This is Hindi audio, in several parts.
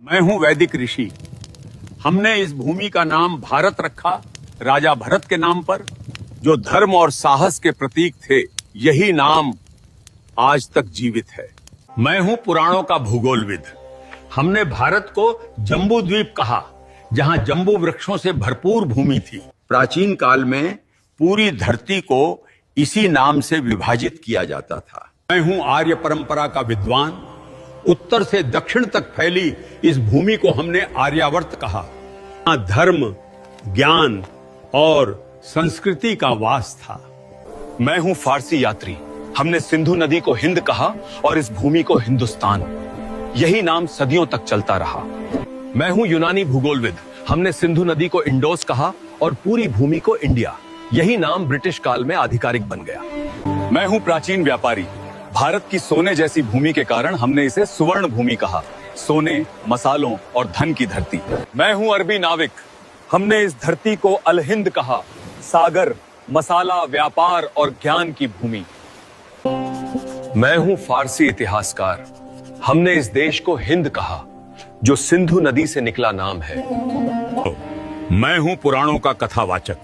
मैं हूं वैदिक ऋषि। हमने इस भूमि का नाम भारत रखा राजा भरत के नाम पर, जो धर्म और साहस के प्रतीक थे। यही नाम आज तक जीवित है। मैं हूं पुराणों का भूगोलविद। हमने भारत को जम्बू द्वीप कहा, जहां जम्बू वृक्षों से भरपूर भूमि थी। प्राचीन काल में पूरी धरती को इसी नाम से विभाजित किया जाता था। मैं हूं आर्य परंपरा का विद्वान। उत्तर से दक्षिण तक फैली इस भूमि को हमने आर्यावर्त कहा। यहाँ धर्म, ज्ञान और संस्कृति का वास था। मैं हूं फारसी यात्री। हमने सिंधु नदी को हिंद कहा और इस भूमि को हिंदुस्तान। यही नाम सदियों तक चलता रहा। मैं हूं यूनानी भूगोलविद। हमने सिंधु नदी को इंडोस कहा और पूरी भूमि को इंडिया। यही नाम ब्रिटिश काल में आधिकारिक बन गया। मैं हूं प्राचीन व्यापारी। भारत की सोने जैसी भूमि के कारण हमने इसे सुवर्ण भूमि कहा। सोने, मसालों और धन की धरती। मैं हूं अरबी नाविक। हमने इस धरती को अल हिंद कहा। सागर, मसाला, व्यापार और ज्ञान की भूमि। मैं हूं फारसी इतिहासकार। हमने इस देश को हिंद कहा, जो सिंधु नदी से निकला नाम है। मैं हूं पुराणों का कथावाचक।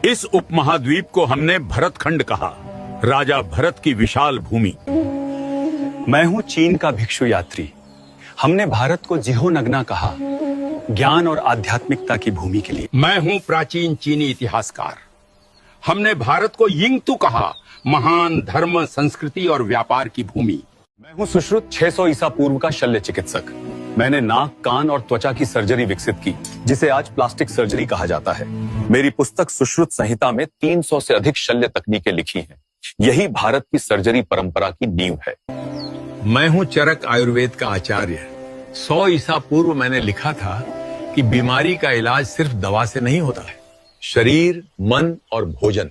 इस उपमहाद्वीप को हमने भरतखंड कहा, राजा भरत की विशाल भूमि। मैं हूं चीन का भिक्षु यात्री। हमने भारत को जिहोनगना कहा, ज्ञान और आध्यात्मिकता की भूमि के लिए। मैं हूं प्राचीन चीनी इतिहासकार। हमने भारत को यिंगतू कहा, महान धर्म, संस्कृति और व्यापार की भूमि। मैं हूं सुश्रुत 600 ईसा पूर्व का शल्य चिकित्सक। मैंने नाक, कान और त्वचा की सर्जरी विकसित की, जिसे आज प्लास्टिक सर्जरी कहा जाता है। मेरी पुस्तक सुश्रुत संहिता में 300 से अधिक शल्य तकनीकें लिखी हैं। यही भारत की सर्जरी परंपरा की नींव है। मैं हूं चरक आयुर्वेद का आचार्य। 100 ईसा पूर्व मैंने लिखा था कि बीमारी का इलाज सिर्फ दवा से नहीं होता है। शरीर, मन और भोजन,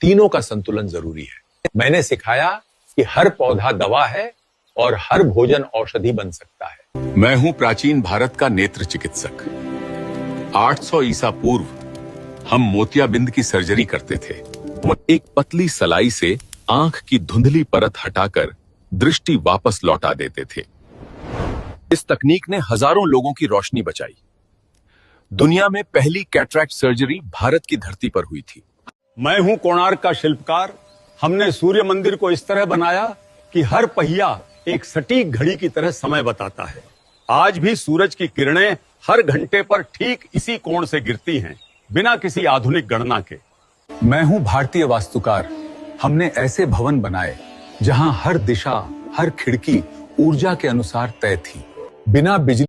तीनों का संतुलन जरूरी है। मैंने सिखाया कि हर पौधा दवा है और हर भोजन औषधि बन सकता है। मैं हूं प्राचीन भारत का नेत्र चिकित्सक। 800 ईसा पूर्व हम मोतियाबिंद की सर्जरी करते थे। एक पतली सलाई से आंख की धुंधली परत हटाकर दृष्टि वापस लौटा देते थे। इस तकनीक ने हजारों लोगों की रोशनी बचाई। दुनिया में पहली कैटरैक्ट सर्जरी भारत की धरती पर हुई थी। मैं हूं कोणार्क का शिल्पकार। हमने सूर्य मंदिर को इस तरह बनाया कि हर पहिया एक सटीक घड़ी की तरह समय बताता है। आज भी सूरज की किरणें हर घंटे पर ठीक इसी कोण से गिरती हैं, बिना किसी आधुनिक गणना के। मैं हूं भारतीय वास्तुकार। हमने ऐसे भवन बनाए जहां हर दिशा, हर खिड़की ऊर्जा के अनुसार तय थी, बिना बिजली